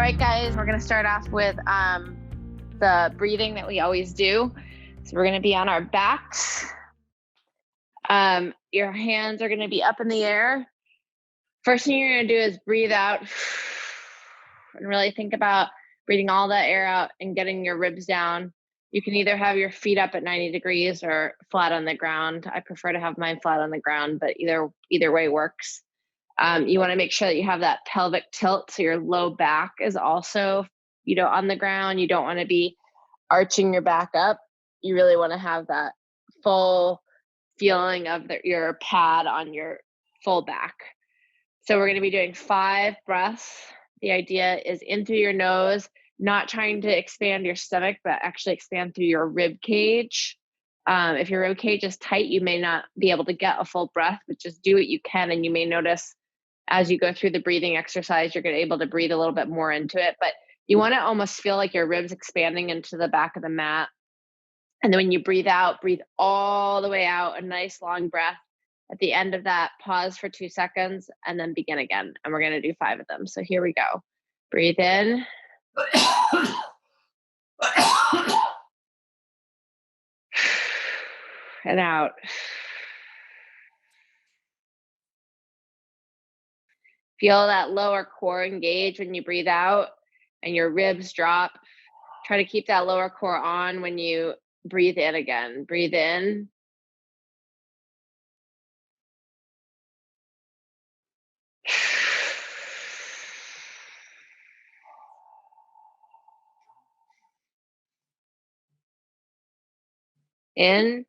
right, guys, we're going to start off with the breathing that we always do. So we're going to be on our backs. Your hands are going to be up in the air. First thing you're going to do is breathe out and really think about breathing all that air out and getting your ribs down. You can either have your feet up at 90 degrees or flat on the ground. I prefer to have mine flat on the ground, but either way works. You want to make sure that you have that pelvic tilt, so your low back is also, on the ground. You don't want to be arching your back up. You really want to have that full feeling of your pad on your full back. So we're going to be doing 5 breaths. The idea is in through your nose, not trying to expand your stomach, but actually expand through your rib cage. If your rib cage is tight, you may not be able to get a full breath, but just do what you can. And you may notice as you go through the breathing exercise, you're going to be able to breathe a little bit more into it. But you want to almost feel like your ribs expanding into the back of the mat. And then when you breathe out, breathe all the way out, a nice long breath. At the end of that, pause for 2 seconds and then begin again. And we're going to do 5 of them. So here we go. Breathe in. And out. Feel that lower core engage when you breathe out and your ribs drop. Try to keep that lower core on when you breathe in again. Breathe in. In.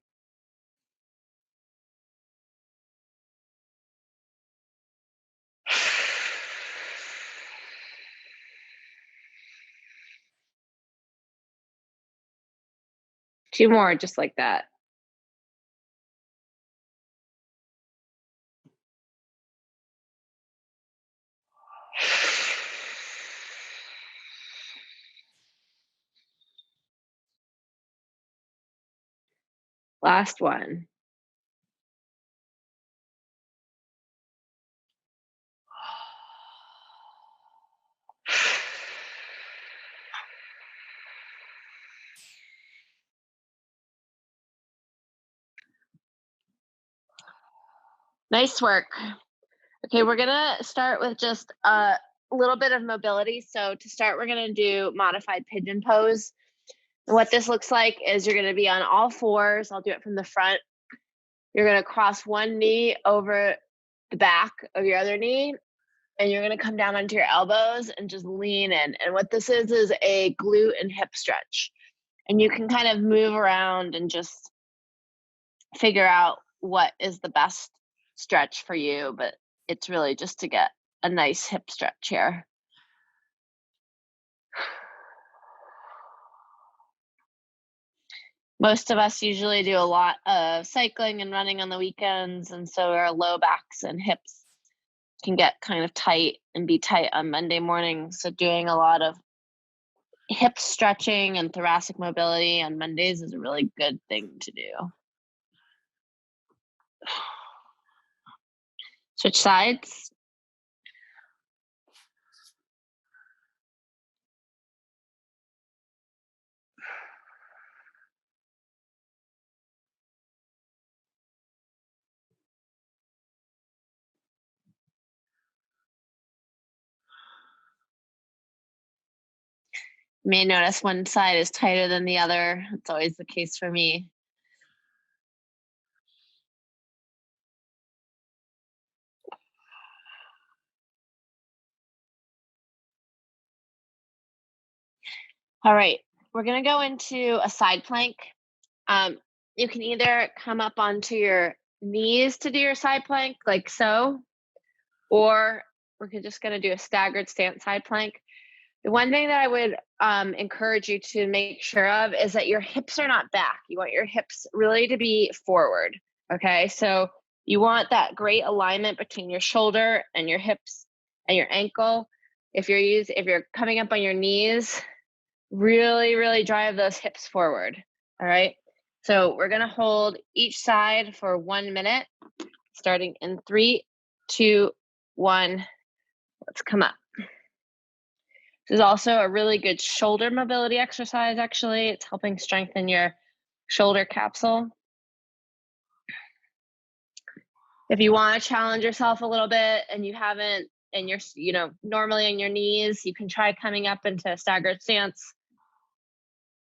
2 more, just like that. Last one. Nice work. Okay, we're gonna start with just a little bit of mobility. So to start, we're gonna do modified pigeon pose. And what this looks like is you're gonna be on all 4s. I'll do it from the front. You're gonna cross one knee over the back of your other knee, and you're gonna come down onto your elbows and just lean in. And what this is a glute and hip stretch. And you can kind of move around and just figure out what is the best stretch for you, but it's really just to get a nice hip stretch here. Most of us usually do a lot of cycling and running on the weekends, and so our low backs and hips can get kind of tight and be tight on Monday morning. So doing a lot of hip stretching and thoracic mobility on Mondays is a really good thing to do. Switch sides. You may notice one side is tighter than the other. It's always the case for me. All right, we're gonna go into a side plank. You can either come up onto your knees to do your side plank, like so, or we're just gonna do a staggered stance side plank. The one thing that I would encourage you to make sure of is that your hips are not back. You want your hips really to be forward, okay? So you want that great alignment between your shoulder and your hips and your ankle. If you're coming up on your knees, really, really drive those hips forward, all right? So we're gonna hold each side for 1 minute, starting in 3, 2, 1. Let's come up. This is also a really good shoulder mobility exercise, actually. It's helping strengthen your shoulder capsule. If you want to challenge yourself a little bit and you haven't, and you're, normally on your knees, you can try coming up into a staggered stance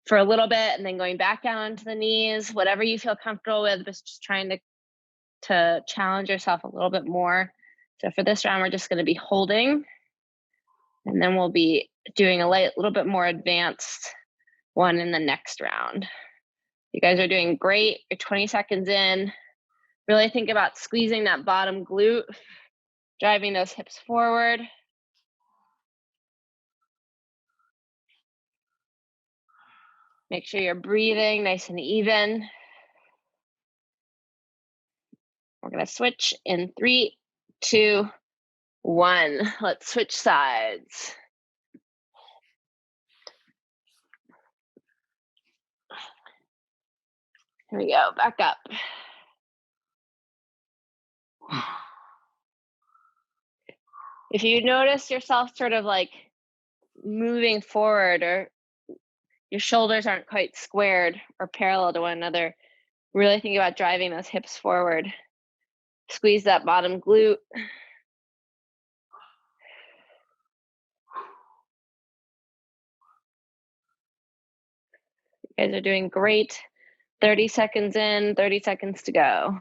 for a little bit and then going back down onto the knees, whatever you feel comfortable with, but just trying to challenge yourself a little bit more. So for this round, we're just going to be holding, and then we'll be doing a little bit more advanced one in the next round. You guys are doing great. You're 20 seconds in. Really think about squeezing that bottom glute, driving those hips forward. Make sure you're breathing nice and even. We're going to switch in 3, 2, 1. Let's switch sides. Here we go, back up. If you notice yourself sort of like moving forward, or your shoulders aren't quite squared or parallel to one another, really think about driving those hips forward. Squeeze that bottom glute. You guys are doing great. 30 seconds in, 30 seconds to go.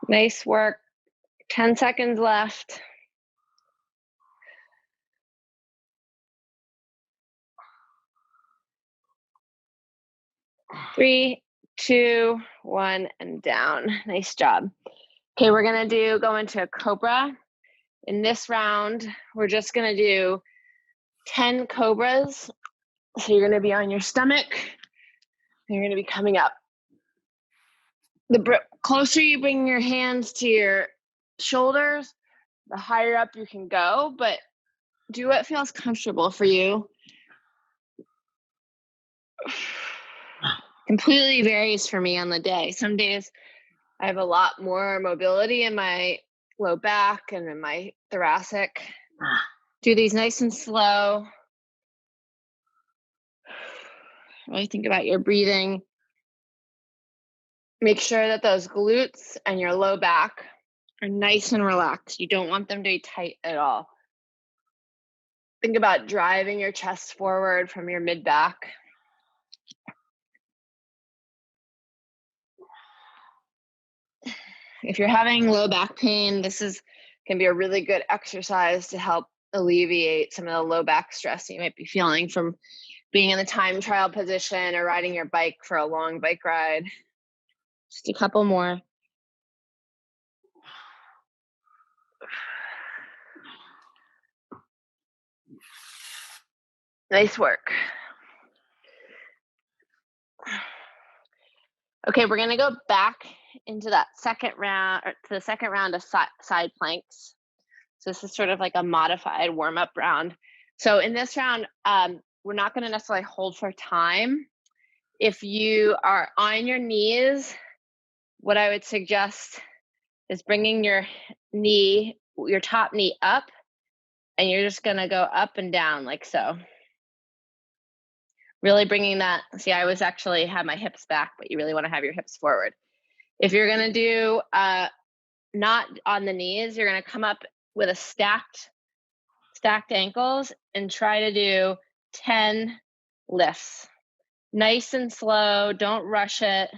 Nice work. 10 seconds left. Three, 2, 1, and down. Nice job. Okay, we're gonna go into a cobra. In this round, we're just gonna do 10 cobras. So you're gonna be on your stomach, and you're gonna be coming up. The closer you bring your hands to your shoulders, the higher up you can go, but do what feels comfortable for you. Completely varies for me on the day. Some days I have a lot more mobility in my low back and in my thoracic. Do these nice and slow. Really think about your breathing. Make sure that those glutes and your low back are nice and relaxed. You don't want them to be tight at all. Think about driving your chest forward from your mid-back. If you're having low back pain, this can be a really good exercise to help alleviate some of the low back stress you might be feeling from being in the time trial position or riding your bike for a long bike ride. Just a couple more. Nice work. Okay, we're gonna go back into that second round, or to the second round of side planks. So this is sort of like a modified warm-up round. So in this round, we're not gonna necessarily hold for time. If you are on your knees, what I would suggest is bringing your top knee up, and you're just gonna go up and down like so. Really bringing that, see, I was actually had my hips back, but you really wanna have your hips forward. If you're gonna do not on the knees, you're gonna come up with a stacked ankles and try to do 10 lifts. Nice and slow, don't rush it.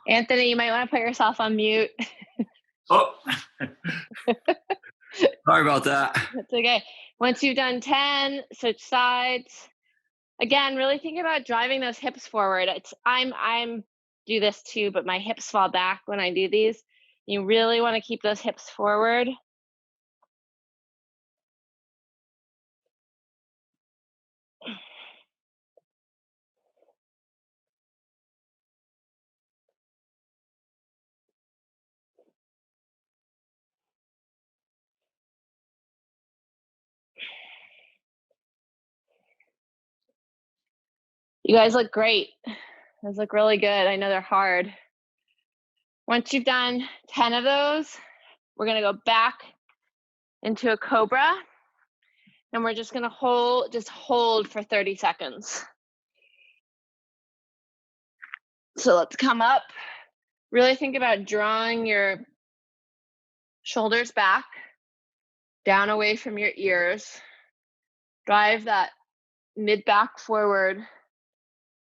Anthony, you might want to put yourself on mute. Oh, sorry about that. That's okay. Once you've done 10, switch sides. Again, really think about driving those hips forward. I'm do this too, but my hips fall back when I do these. You really want to keep those hips forward. You guys look great. Those look really good. I know they're hard. Once you've done 10 of those, we're going to go back into a cobra, and we're just going to hold for 30 seconds. So let's come up. Really think about drawing your shoulders back, down away from your ears. Drive that mid back forward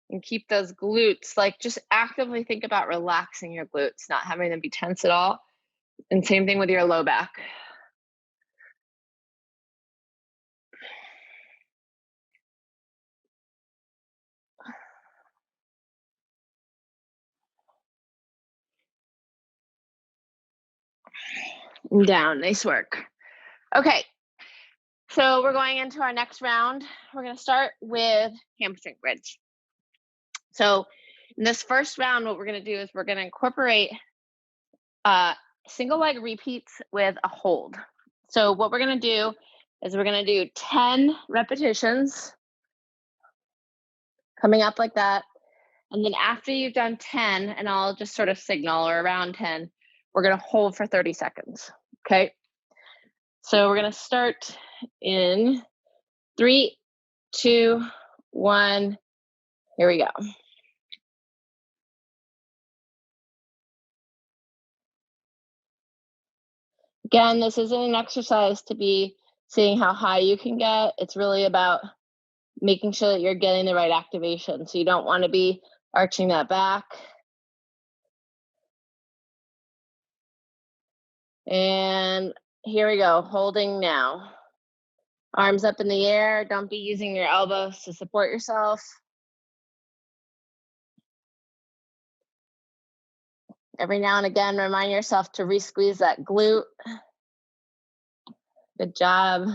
and keep those glutes, like just actively think about relaxing your glutes, not having them be tense at all. And same thing with your low back. And down, nice work. Okay, so we're going into our next round. We're gonna start with hamstring bridge. So in this first round, what we're gonna do is we're gonna incorporate single leg repeats with a hold. So what we're gonna do is we're gonna do 10 repetitions, coming up like that. And then after you've done 10, and I'll just sort of signal, or around 10, we're gonna hold for 30 seconds, okay? So we're gonna start in 3, 2, 1, here we go. Again, this isn't an exercise to be seeing how high you can get. It's really about making sure that you're getting the right activation. So you don't want to be arching that back. And here we go, holding now. Arms up in the air. Don't be using your elbows to support yourself. Every now and again, remind yourself to re-squeeze that glute. Good job.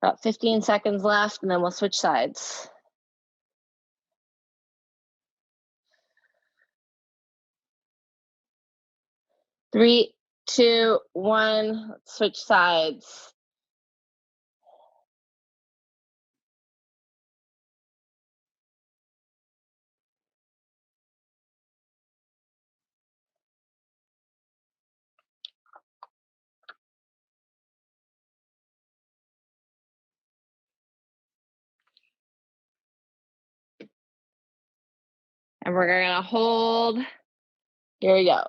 About 15 seconds left, and then we'll switch sides. Three, two, one, let's switch sides. And we're gonna hold. Here we go.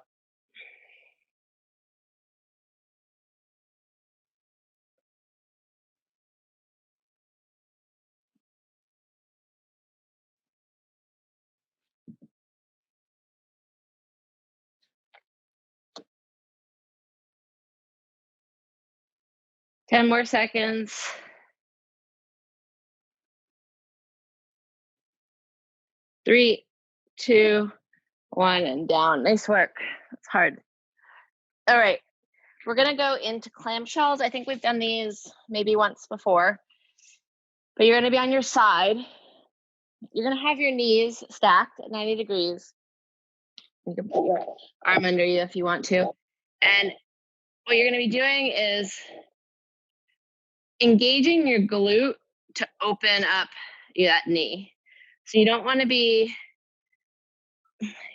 Ten more seconds. 3, 2, 1, and down. Nice work. It's hard. All right, we're gonna go into clamshells. I think we've done these maybe once before, but you're gonna be on your side. You're gonna have your knees stacked at 90 degrees. You can put your arm under you if you want to. And what you're gonna be doing is engaging your glute to open up that knee. So you don't wanna be,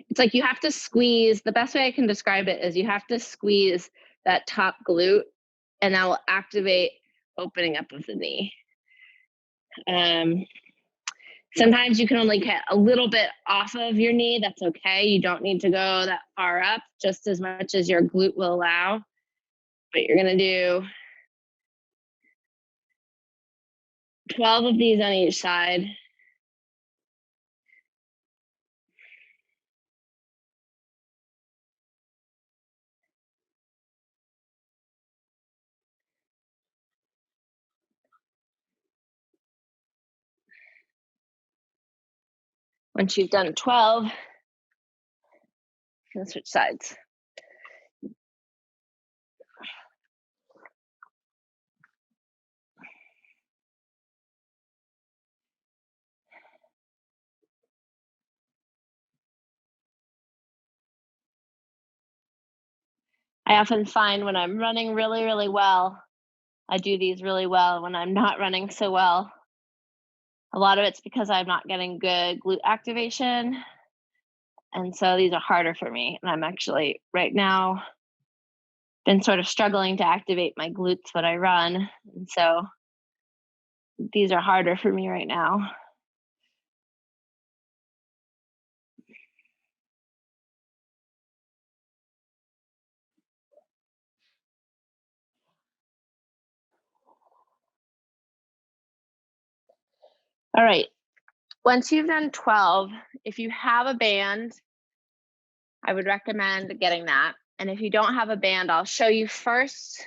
it's like you have to squeeze. The best way I can describe it is you have to squeeze that top glute, and that will activate opening up of the knee. Sometimes you can only get a little bit off of your knee. That's okay. You don't need to go that far up, just as much as your glute will allow. But you're going to do 12 of these on each side. Once you've done 12, you can switch sides. I often find when I'm running really, really well, I do these really well. When I'm not running so well, a lot of it's because I'm not getting good glute activation. And so these are harder for me. And I'm actually right now been sort of struggling to activate my glutes when I run. And so these are harder for me right now. All right. Once you've done 12, if you have a band, I would recommend getting that. And if you don't have a band, I'll show you first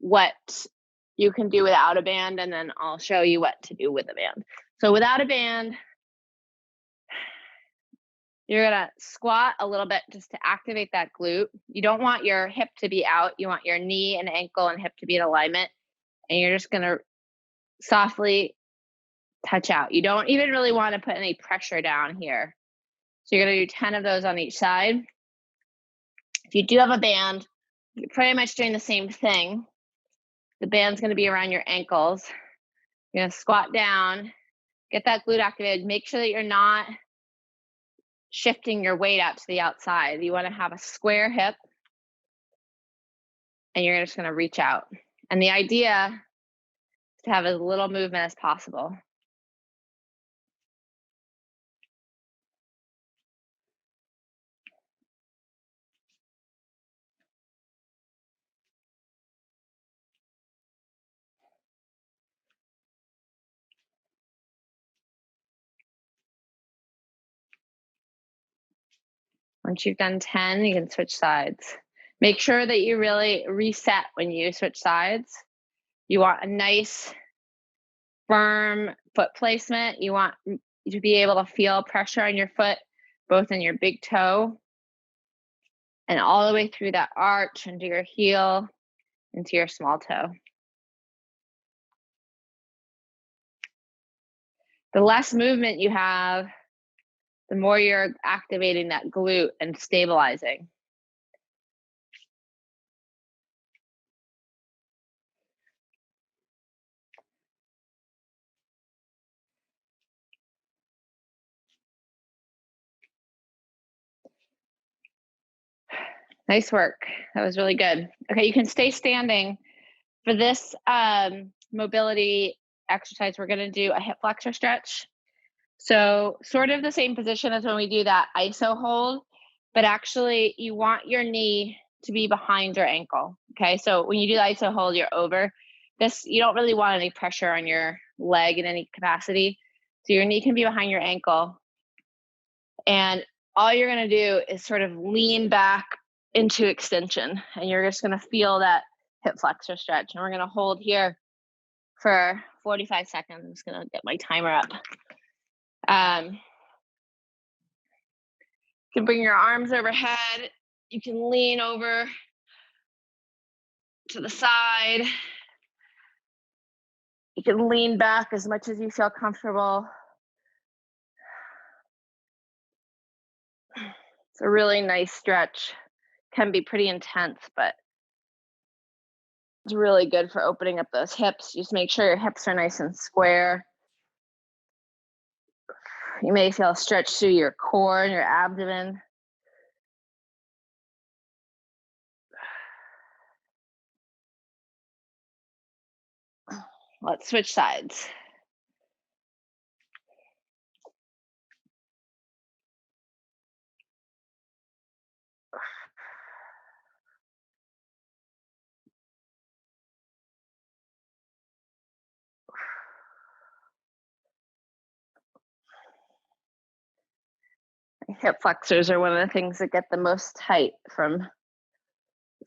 what you can do without a band, and then I'll show you what to do with a band. So without a band, you're gonna squat a little bit just to activate that glute. You don't want your hip to be out. You want your knee and ankle and hip to be in alignment. And you're just gonna softly touch out. You don't even really want to put any pressure down here. So you're gonna do 10 of those on each side. If you do have a band, you're pretty much doing the same thing. The band's gonna be around your ankles. You're gonna squat down, get that glute activated. Make sure that you're not shifting your weight out to the outside. You wanna have a square hip, and you're just gonna reach out. And the idea is to have as little movement as possible. Once you've done 10, you can switch sides. Make sure that you really reset when you switch sides. You want a nice, firm foot placement. You want to be able to feel pressure on your foot, both in your big toe and all the way through that arch into your heel, into your small toe. The less movement you have, the more you're activating that glute and stabilizing. Nice work. That was really good. Okay, you can stay standing. For this mobility exercise, we're going to do a hip flexor stretch. So sort of the same position as when we do that iso hold, but actually you want your knee to be behind your ankle. Okay, so when you do the iso hold, you're over. This, you don't really want any pressure on your leg in any capacity. So your knee can be behind your ankle. And all you're going to do is sort of lean back into extension. And you're just going to feel that hip flexor stretch. And we're going to hold here for 45 seconds. I'm just going to get my timer up. You can bring your arms overhead. You can lean over to the side. You can lean back as much as you feel comfortable. It's a really nice stretch. Can be pretty intense, but it's really good for opening up those hips. Just make sure your hips are nice and square. You may feel a stretch through your core and your abdomen. Let's switch sides. Hip flexors are one of the things that get the most tight from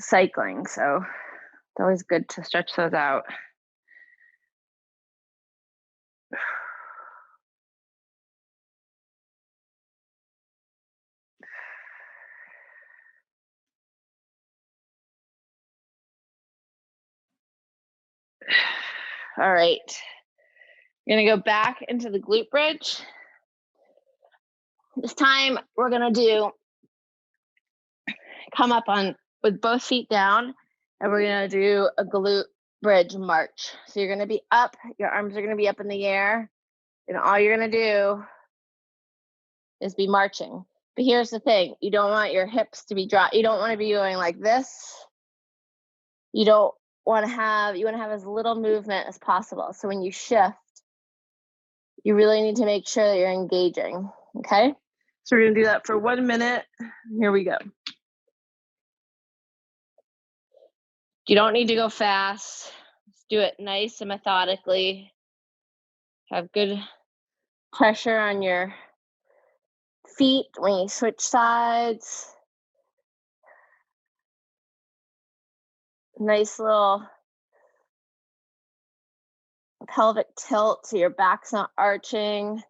cycling, so it's always good to stretch those out. All right. You're gonna go back into the glute bridge. This time we're gonna come up on with both feet down, and we're gonna do a glute bridge march. So you're gonna be up, your arms are gonna be up in the air, and all you're gonna do is be marching. But here's the thing, you don't want your hips to be dropped. You don't want to be going like this. You don't want to have, you want to have as little movement as possible. So when you shift, you really need to make sure that you're engaging, okay? So we're gonna do that for 1 minute. Here we go. You don't need to go fast. Just do it nice and methodically. Have good pressure on your feet when you switch sides. Nice little pelvic tilt so your back's not arching.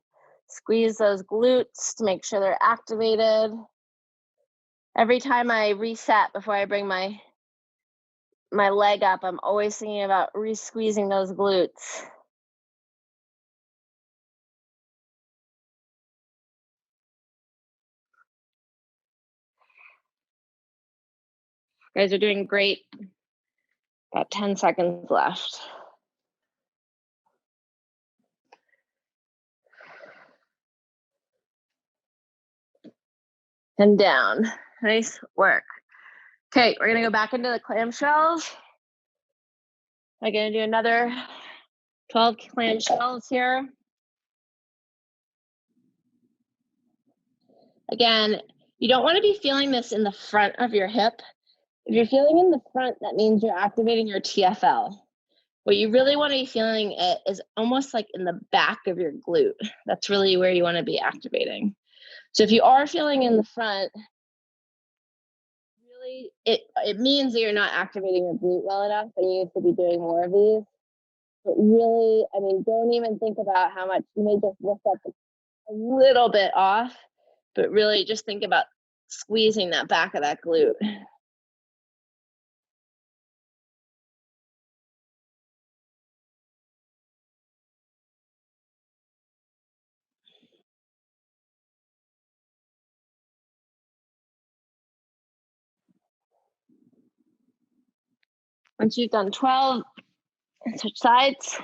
Squeeze those glutes to make sure they're activated. Every time I reset before I bring my leg up, I'm always thinking about re-squeezing those glutes. You guys are doing great. About 10 seconds left. And down. Nice work. Okay, we're gonna go back into the clamshells. I'm gonna do another 12 clamshells here. Again, you don't want to be feeling this in the front of your hip. If you're feeling in the front, that means you're activating your TFL. What you really want to be feeling it is almost like in the back of your glute. That's really where you want to be activating. So if you are feeling in the front, really it means that you're not activating your glute well enough and you need to be doing more of these. But really, I mean, don't even think about how much you may just lift up a little bit off, but really just think about squeezing that back of that glute. Once you've done 12, switch sides.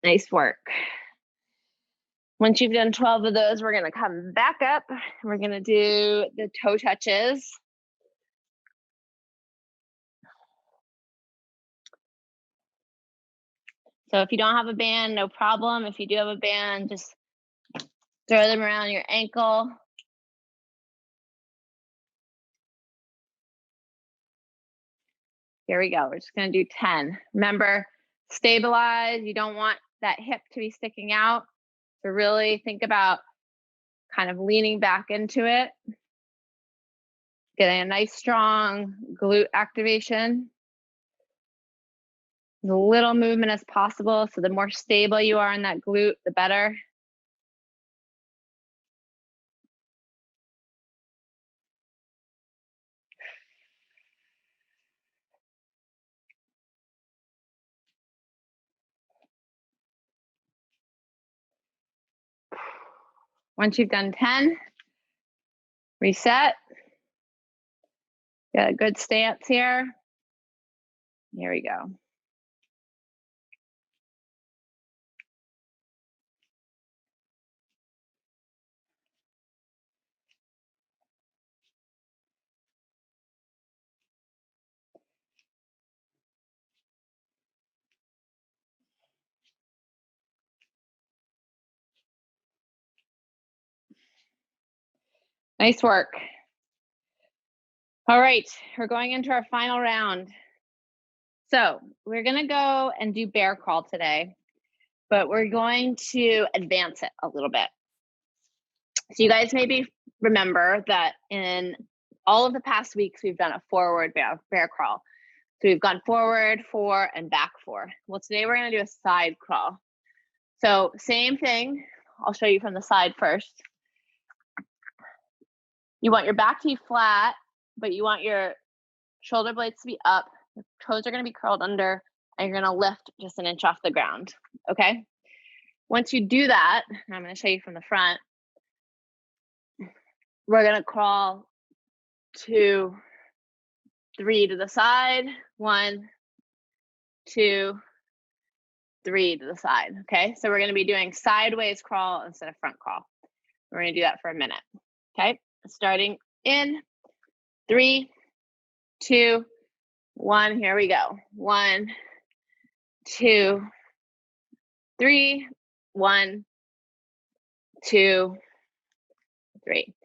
Nice work. Once you've done 12 of those, we're gonna come back up. We're gonna do the toe touches. So if you don't have a band, no problem. If you do have a band, just throw them around your ankle. Here we go. We're just gonna do 10. Remember, stabilize. You don't want that hip to be sticking out. So really think about kind of leaning back into it. Getting a nice strong glute activation. As little movement as possible. So the more stable you are in that glute, the better. Once you've done 10, reset. Get a good stance here. Here we go. Nice work. All right, we're going into our final round. So we're gonna go and do bear crawl today, but we're going to advance it a little bit. So you guys maybe remember that in all of the past weeks, we've done a forward bear crawl. So we've gone forward 4 and back 4. Well, today we're gonna do a side crawl. So same thing, I'll show you from the side first. You want your back to be flat, but you want your shoulder blades to be up. Your toes are gonna be curled under, and you're gonna lift just an inch off the ground, okay? Once you do that, I'm gonna show you from the front, we're gonna crawl 2, 3 to the side, 1, 2, 3 to the side, okay? So we're gonna be doing sideways crawl instead of front crawl. We're gonna do that for a minute, okay? Starting in 3, 2, 1, here we go. 1, 2, 3, 1, 2, 3.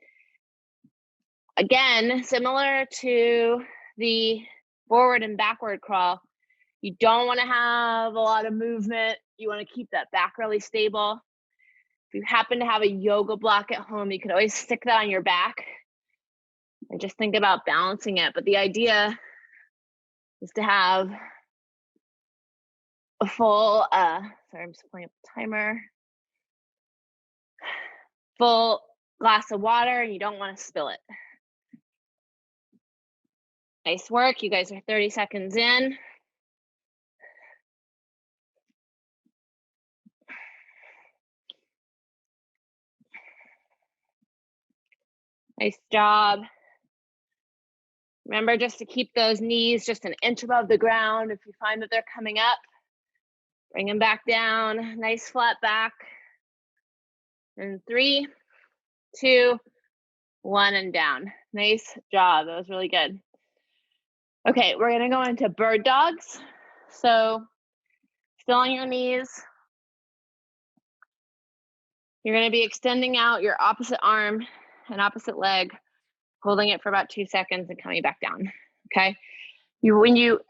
Again, similar to the forward and backward crawl, you don't want to have a lot of movement. You want to keep that back really stable. If you happen to have a yoga block at home, you can always stick that on your back and just think about balancing it. But the idea is to have a full, sorry, I'm just pulling up the timer, full glass of water, and you don't want to spill it. Nice work. You guys are 30 seconds in. Nice job. Remember just to keep those knees just an inch above the ground. If you find that they're coming up, bring them back down. Nice flat back. And 3, 2, 1, and down. Nice job. That was really good. Okay, we're gonna go into bird dogs. So still on your knees. You're gonna be extending out your opposite arm and opposite leg, holding it for about 2 seconds and coming back down, okay?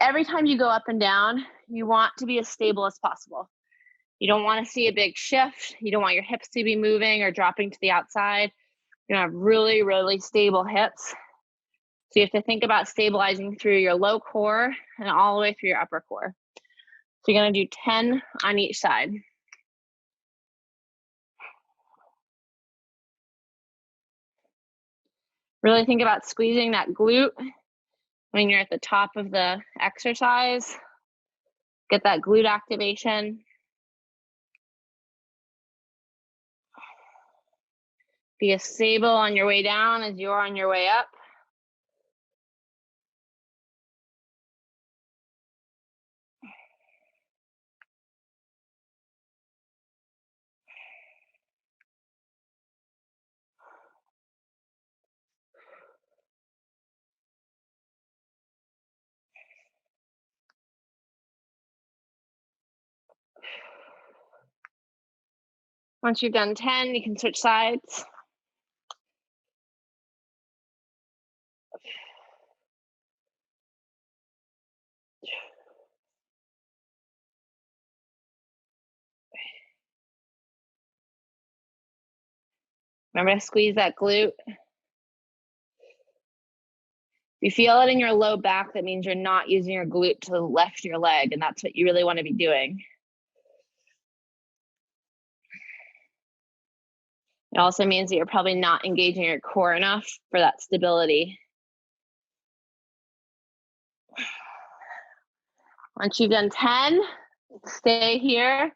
Every time you go up and down, you want to be as stable as possible. You don't want to see a big shift. You don't want your hips to be moving or dropping to the outside. You're gonna have really, really stable hips. So you have to think about stabilizing through your low core and all the way through your upper core. So you're gonna do 10 on each side. Really think about squeezing that glute when you're at the top of the exercise. Get that glute activation. Be as stable on your way down as you are on your way up. Once you've done 10, you can switch sides. Remember to squeeze that glute. If you feel it in your low back, that means you're not using your glute to lift your leg, and that's what you really want to be doing. It also means that you're probably not engaging your core enough for that stability. Once you've done 10, stay here.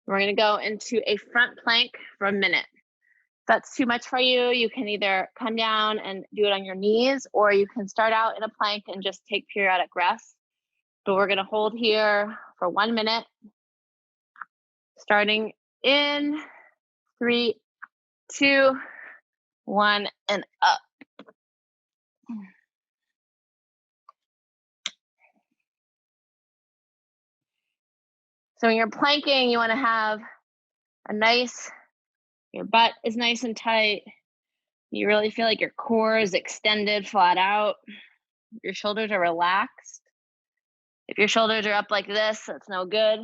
We're gonna go into a front plank for a minute. If that's too much for you, you can either come down and do it on your knees, or you can start out in a plank and just take periodic rest. But we're gonna hold here for 1 minute, starting in 3, 2, 1, and up. So when you're planking, you want to have your butt is nice and tight. You really feel like your core is extended flat out. Your shoulders are relaxed. If your shoulders are up like this, that's no good.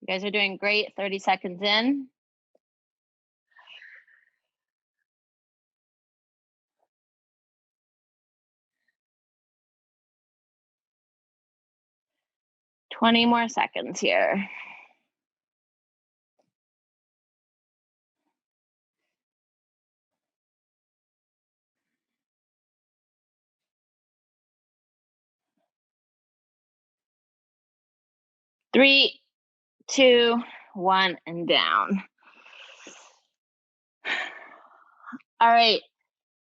You guys are doing great. 30 seconds in. Twenty more seconds here. Three, 2, 1, and down. All right,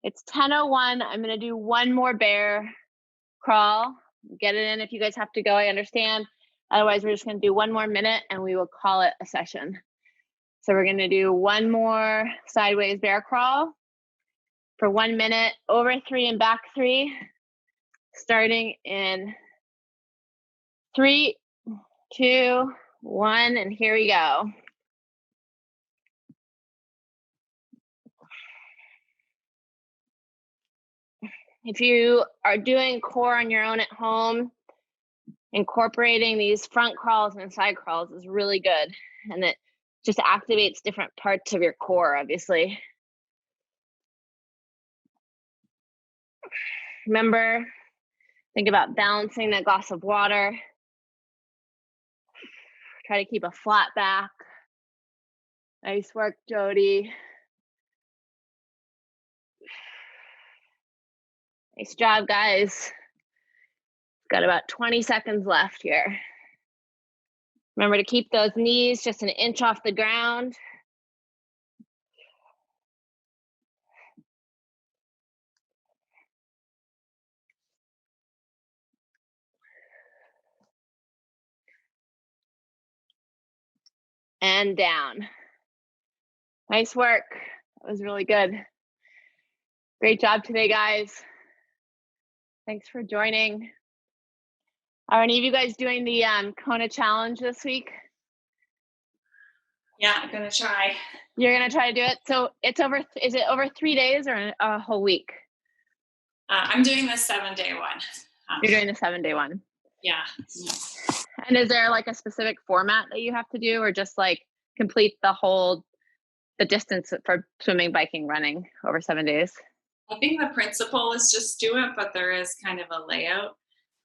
it's 10:01. I'm gonna do one more bear crawl. Get it in if you guys have to go, I understand. Otherwise, we're just gonna do one more minute and we will call it a session. So we're gonna do one more sideways bear crawl for 1 minute, over 3 and back 3, starting in 3, 2, 1, and here we go. If you are doing core on your own at home, incorporating these front crawls and side crawls is really good. And it just activates different parts of your core, obviously. Remember, think about balancing that glass of water. Try to keep a flat back. Nice work, Jody. Nice job, guys. Got about 20 seconds left here. Remember to keep those knees just an inch off the ground. And down. Nice work. That was really good. Great job today, guys. Thanks for joining. Are any of you guys doing the Kona challenge this week? Yeah, I'm gonna try. You're gonna try to do it. So it's over. Is it over 3 days or a whole week? I'm doing the 7-day one. You're doing the 7-day one. Yeah. And is there like a specific format that you have to do, or just like complete the distance for swimming, biking, running over 7 days? I think the principle is just do it, but there is kind of a layout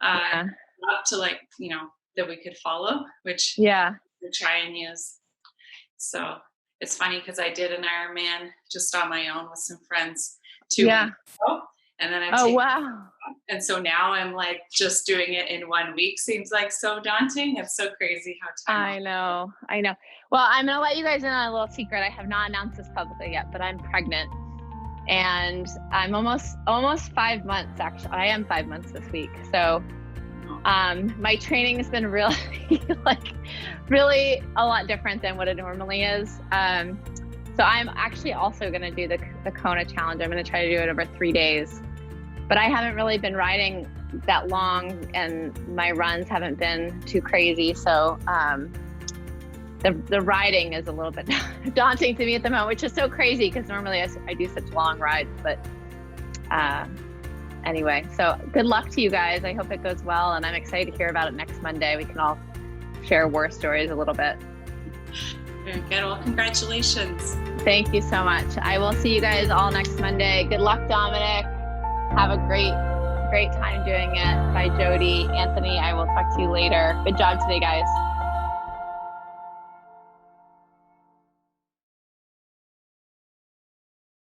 up to that we could follow, which we try and use. So it's funny because I did an Ironman just on my own with some friends 2 weeks ago, and then and so now I'm like just doing it in 1 week seems like so daunting. It's so crazy how time. I know. Well, I'm gonna let you guys in on a little secret. I have not announced this publicly yet, but I'm pregnant, and I'm almost 5 months. Actually, I am 5 months this week. So my training has been really really a lot different than what it normally is. So I'm actually also going to do the Kona challenge. I'm going to try to do it over 3 days, but I haven't really been riding that long and my runs haven't been too crazy. So the riding is a little bit daunting to me at the moment, which is so crazy because normally I do such long rides, but anyway, so good luck to you guys. I hope it goes well, and I'm excited to hear about it next Monday. We can all share war stories a little bit. Very good. Well, congratulations. Thank you so much. I will see you guys all next Monday. Good luck, Dominic. Have a great time doing it. Bye, Jody. Anthony, I will talk to you later. Good job today, guys.